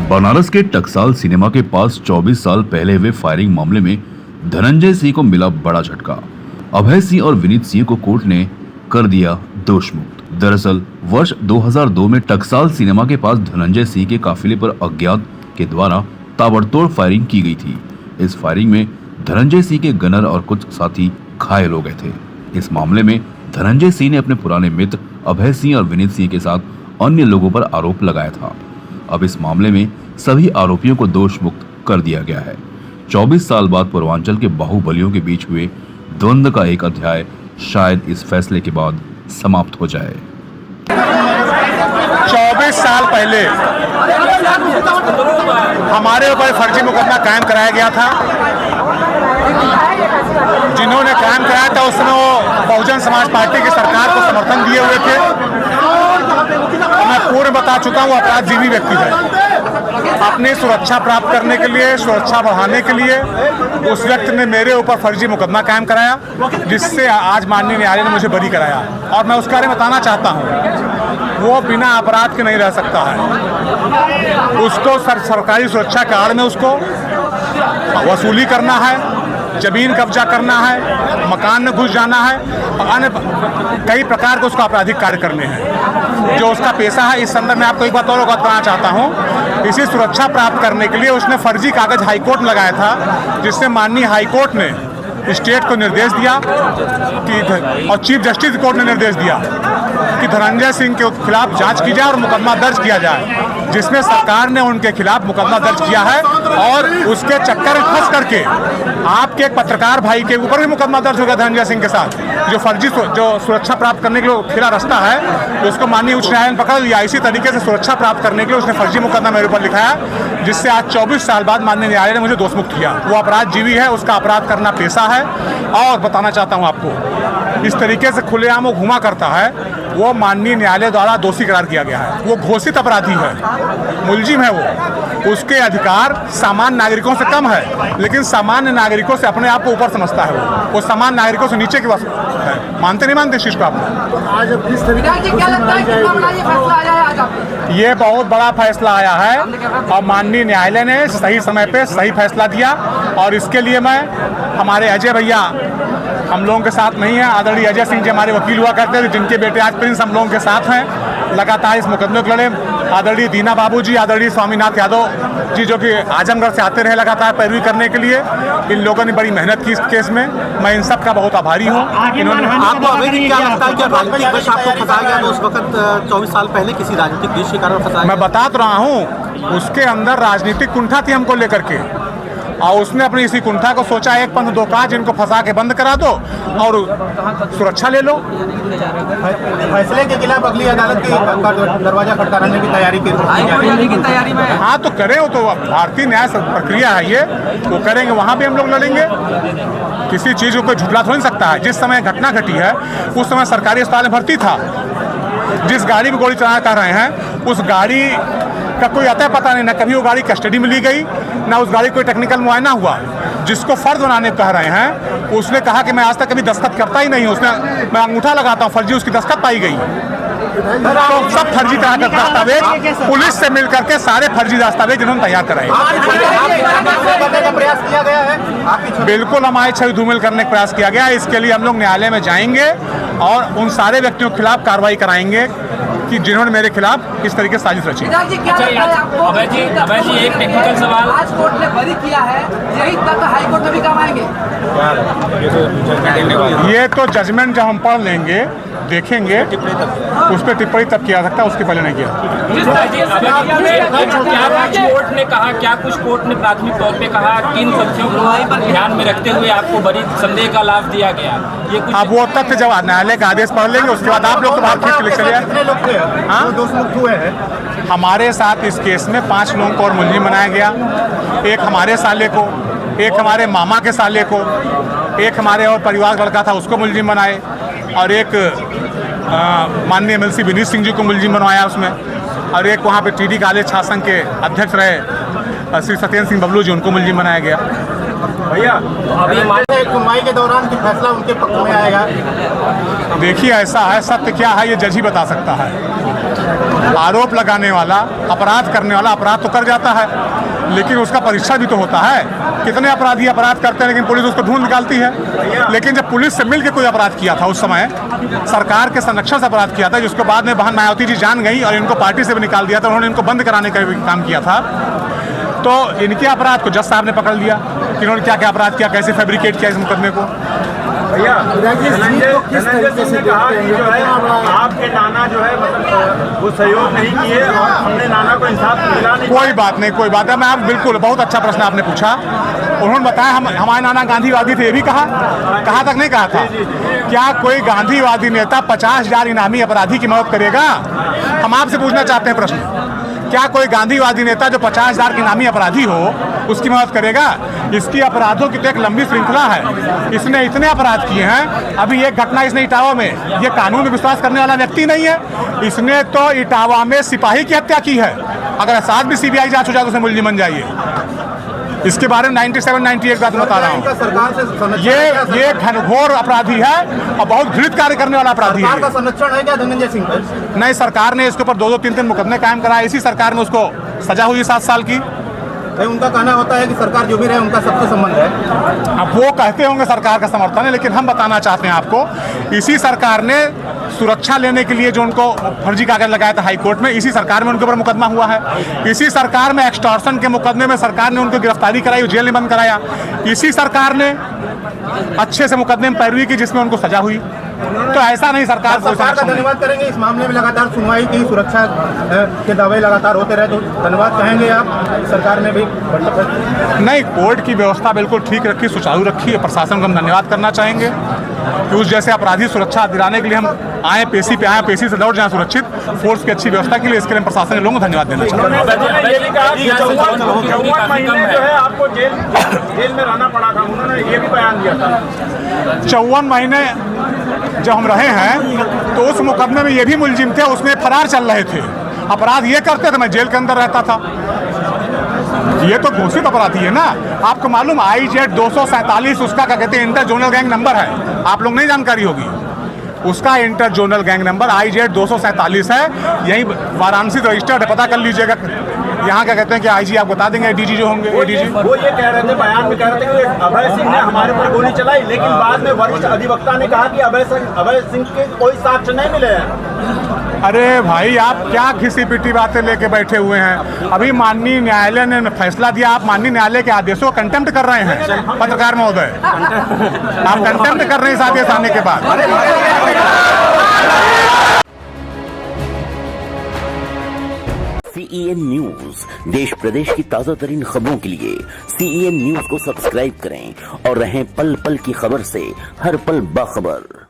बनारस के टकसाल सिनेमा के पास 24 साल पहले हुए फायरिंग मामले में धनंजय सिंह को मिला बड़ा झटका। अभय सिंह और विनीत सिंह को कोर्ट ने कर दिया दोष मुक्त। दरअसल वर्ष 2002 में टकसाल सिनेमा के पास धनंजय सिंह के काफिले पर अज्ञात के द्वारा ताबड़तोड़ फायरिंग की गई थी। इस फायरिंग में धनंजय सिंह के गनर और कुछ साथी घायल हो गए थे। इस मामले में धनंजय सिंह ने अपने पुराने मित्र अभय सिंह और विनीत सिंह के साथ अन्य लोगों पर आरोप लगाया था। अब इस मामले में सभी आरोपियों को दोष मुक्त कर दिया गया है। 24 साल बाद पूर्वांचल के बाहुबलियों के बीच हुए द्वंद्व का एक अध्याय शायद इस फैसले के बाद समाप्त हो जाए। 24 साल पहले हमारे ऊपर फर्जी मुकदमा कायम कराया गया था। जिन्होंने कायम कराया था उसमें वो बहुजन समाज पार्टी की सरकार को समर्थन दिए हुए थे। मैं पूर्ण बता चुका हूँ, अपराधजीवी व्यक्ति है। अपनी सुरक्षा प्राप्त करने के लिए, सुरक्षा बढ़ाने के लिए उस व्यक्ति ने मेरे ऊपर फर्जी मुकदमा कायम कराया, जिससे आज माननीय न्यायालय ने मुझे बरी कराया। और मैं उस बारे में बताना चाहता हूँ, वो बिना अपराध के नहीं रह सकता है। उसको सरकारी सुरक्षा के आड़ में उसको वसूली करना है, जमीन कब्जा करना है, मकान में घुस जाना है, अन्य कई प्रकार के उसको आपराधिक कार्य करने हैं, जो उसका पेशा है। इस संदर्भ में आपको एक बात और अवगत कराना चाहता हूँ। इसी सुरक्षा प्राप्त करने के लिए उसने फर्जी कागज हाईकोर्ट में लगाया था, जिससे माननीय हाईकोर्ट ने स्टेट को निर्देश दिया कि और चीफ जस्टिस कोर्ट ने निर्देश दिया कि धनंजय सिंह के खिलाफ जांच की जाए और मुकदमा दर्ज किया जाए, जिसमें सरकार ने उनके खिलाफ मुकदमा दर्ज किया है। और उसके चक्कर में फंस करके आपके एक पत्रकार भाई के ऊपर भी मुकदमा दर्ज हो गया धनंजय सिंह के साथ, जो फर्जी जो सुरक्षा प्राप्त करने के लिए खिला रास्ता है, तो उसको माननीय उच्च न्यायालय ने पकड़ लिया। इसी तरीके से सुरक्षा प्राप्त करने के लिए उसने फर्जी मुकदमा मेरे ऊपर लिखाया, जिससे आज 24 साल बाद माननीय न्यायालय ने मुझे दोष मुक्त किया। वो अपराधजीवी है, उसका अपराध करना पेशा है। और बताना चाहता हूँ आपको, इस तरीके से खुलेआम वो घुमा करता है, वो माननीय न्यायालय द्वारा दोषी करार किया गया है। वो घोषित अपराधी है, मुलजिम है वो। उसके अधिकार सामान्य नागरिकों से कम है, लेकिन सामान्य नागरिकों से अपने आप को ऊपर समझता है। वो सामान्य नागरिकों से नीचे की वस्तु है। मानते नहीं मानते इस चीज को आप? ये बहुत बड़ा फैसला आया है और माननीय न्यायालय ने सही समय पे सही फैसला दिया। और इसके लिए मैं, हमारे अजय भैया हम लोगों के साथ नहीं है, आदरणीय अजय सिंह जी हमारे वकील हुआ करते थे, जिनके बेटे आज प्रिंस हम लोगों के साथ हैं, लगातार इस मुकदमे को लड़े। आदरणीय दीना बाबू जी, आदरणीय स्वामीनाथ यादव जी, जो कि आजमगढ़ से आते रहे लगातार पैरवी करने के लिए, इन लोगों ने बड़ी मेहनत की इस केस में। मैं इन सब का बहुत आभारी हूँ। इन्होंने आपको अभी क्या लगता है कि राजनीतिक वश आपको फंसाया गया तो उस वक्त 24 साल पहले किसी राजनीतिक देश के कारण फंसाया? मैं बता तो रहा हूँ, उसके अंदर राजनीतिक कुंठा थी हमको लेकर के, और उसने अपनी इसी कुंठा को सोचा एक पंथ दो काज, इनको फंसा के बंद करा दो और सुरक्षा ले लो। फैसले के खिलाफ अगली अदालत की दरवाजा खटखटाने की तैयारी की तैयारी में? हाँ तो करें, वो तो भारतीय न्याय प्रक्रिया है, ये वो करेंगे, वहाँ भी हम लोग लड़ेंगे। किसी चीज़ को कोई झुठला तो नहीं सकता है। जिस समय घटना घटी है उस समय सरकारी अस्पताल में भर्ती था। जिस गाड़ी में गोली चलाना कर रहे हैं उस गाड़ी का कोई अतः पता नहीं, ना कभी वो गाड़ी कस्टडी में ली गई, ना उस गाड़ी कोई टेक्निकल मुआयना हुआ। जिसको फर्ज बनाने कह रहे हैं उसने कहा कि मैं आज तक कभी दस्तखत करता ही नहीं हूँ, उसने मैं अंगूठा लगाता हूँ, फर्जी उसकी दस्तखत पाई गई। तो सब फर्जी तरह का दस्तावेज पुलिस से मिल करके सारे फर्जी दस्तावेज जिन्होंने तैयार कराए। बिल्कुल हमारी छवि धूमिल करने का प्रयास किया गया। इसके लिए हम लोग न्यायालय में जाएंगे और उन सारे व्यक्तियों के खिलाफ कार्रवाई कराएंगे कि जिन्होंने मेरे खिलाफ इस तरीके से साजिश रची। अभय जी एक टेक्निकल सवाल, आज कोर्ट ने बरी किया है, यही तक हाई कोर्ट में भी काम आएंगे? ये तो जजमेंट जब हम पढ़ लेंगे देखेंगे, उस पर टिप्पणी तब किया सकता है, उसके पहले नहीं किया। कोर्ट ने कहा, क्या कुछ कोर्ट ने प्राथमिक तौर पे कहा, किन तथ्यों को ध्यान में रखते हुए आपको बड़ी संदेह का लाभ दिया गया? ये कुछ अब वो तथ्य जब न्यायालय का आदेश पढ़ लेंगे उसके बाद आप लोग तो बाहर खींच के चले जाए। हमारे साथ इस केस में 5 लोगों को और मुलजिम बनाया गया। एक हमारे साले को, एक हमारे मामा के साले को, एक हमारे और परिवार का लड़का था उसको मुलजिम बनाए, और एक माननीय MLC विनीत सिंह जी को मुलजिम बनवाया उसमें, और एक वहाँ पे TD कॉलेज छात्र संघ के अध्यक्ष रहे श्री सत्येंद्र सिंह बबलू जी, उनको मुलजिम बनाया गया। भैया अभी सुनवाई के दौरान फैसला उनके पक्ष में आएगा? देखिए ऐसा है, सत्य क्या है ये जज ही बता सकता है। आरोप लगाने वाला, अपराध करने वाला अपराध तो कर जाता है, लेकिन उसका परीक्षा भी तो होता है। कितने अपराधी अपराध करते हैं लेकिन पुलिस उसको ढूंढ निकालती है। लेकिन जब पुलिस से मिलकर कोई अपराध किया था, उस समय सरकार के संरक्षण से अपराध किया था, जिसको बाद में बहन मायावती जी जान गई और इनको पार्टी से भी निकाल दिया था, उन्होंने इनको बंद कराने का भी काम किया था। तो इनके अपराध को जज साहब ने पकड़ लिया कि इन्होंने क्या क्या अपराध किया, कैसे फैब्रिकेट किया इस मुकदमे को। भैया धनंजय सिंह ने कहा कि जो है आपके नाना जो है मतलब वो सहयोग नहीं किए और हमने नाना को इंसाफ मिला नहीं। कोई बात नहीं, कोई बात है। मैं आप बिल्कुल बहुत अच्छा प्रश्न आपने पूछा। उन्होंने बताया हमारे नाना गांधीवादी थे, ये भी कहा तक नहीं कहा था। क्या कोई गांधीवादी नेता 50,000 इनामी अपराधी की मदद करेगा? हम आपसे पूछना चाहते हैं प्रश्न, क्या कोई गांधीवादी नेता जो 50,000 के इनामी अपराधी हो उसकी मदद करेगा? इसकी अपराधों की तो एक लंबी श्रृंखला है। इसने इतने अपराध किए हैं। अभी एक घटना इसने इटावा में, ये कानून में विश्वास करने वाला व्यक्ति नहीं है, इसने तो इटावा में सिपाही की हत्या की है। अगर साथ भी सीबीआई जांच हो जाए तो उसे मुलजिम बन जाइए। इसके बारे में 97-98 बात बता रहा हूँ। ये घनघोर अपराधी है और बहुत घृणित कार्य करने वाला अपराधी है। सरकार का संरक्षण है क्या धनंजय सिंह पर? नहीं, सरकार ने इसके ऊपर 2-3 मुकदमे कायम कराए। इसी सरकार में उसको सजा हुई 7 साल की। उनका कहना होता है कि सरकार जो भी रहे उनका सबसे संबंध है। अब वो कहते होंगे सरकार का समर्थन है, लेकिन हम बताना चाहते हैं आपको, इसी सरकार ने सुरक्षा लेने के लिए जो उनको फर्जी कागज लगाया था हाई कोर्ट में, इसी सरकार में उनके ऊपर मुकदमा हुआ है। इसी सरकार में एक्सटॉर्शन के मुकदमे में सरकार ने उनको गिरफ्तारी कराई, जेल में बंद कराया। इसी सरकार ने अच्छे से मुकदमे में पैरवी की जिसमें उनको सजा हुई। तो ऐसा नहीं, सरकार का धन्यवाद करेंगे। इस मामले में लगातार सुनवाई की, सुरक्षा के दावे लगातार होते रहे, तो धन्यवाद कहेंगे आप सरकार ने भी? नहीं, कोर्ट की व्यवस्था बिल्कुल ठीक रखी, सुचारू रखी है। प्रशासन को हम धन्यवाद करना चाहेंगे कि उस जैसे अपराधी सुरक्षा दिलाने के लिए हम आए, पेशी पे आए, पेशी से लौट जाए सुरक्षित, फोर्स की अच्छी व्यवस्था के लिए। इसके लिए प्रशासन के लोगों को धन्यवाद देना चाहेंगे। आपको जेल में रहना पड़ा था, उन्होंने ये भी बयान दिया था। 54 महीने जब हम रहे हैं तो उस मुकदमे में ये भी मुलजिम थे, उसमें फरार चल रहे थे। अपराध ये करते थे, मैं जेल के अंदर रहता था। ये तो घोषित अपराधी है ना। आपको मालूम IZ 247 उसका क्या कहते हैं इंटर जोनल गैंग नंबर है, आप लोग नहीं जानकारी होगी। उसका inter zonal gang number IZ 247 है। यही वाराणसी रजिस्टर्ड है, पता कर लीजिएगा। यहाँ क्या कहते हैं कि IG आप बता देंगे, ADG जो होंगे ADG। वो ये कह रहे थे, बयान में कह रहे थे कि अभय सिंह ने हमारे ऊपर गोली चलाई, लेकिन बाद में वरिष्ठ अधिवक्ता ने कहा कि अभय सिंह के कोई साक्ष्य नहीं मिले हैं। अरे भाई, आप क्या घिसी पिटी बातें लेके बैठे हुए हैं? अभी माननीय न्यायालय ने फैसला दिया, आप माननीय न्यायालय के आदेशों को कंटेम्प्ट कर रहे हैं। पत्रकार महोदय, आप कंटेम्प्ट कर रहे हैं इस आदेश आने के बाद। CEN न्यूज, देश प्रदेश की ताजा तरीन खबरों के लिए CEN न्यूज को सब्सक्राइब करें और रहें पल पल की खबर से हर पल बाखबर।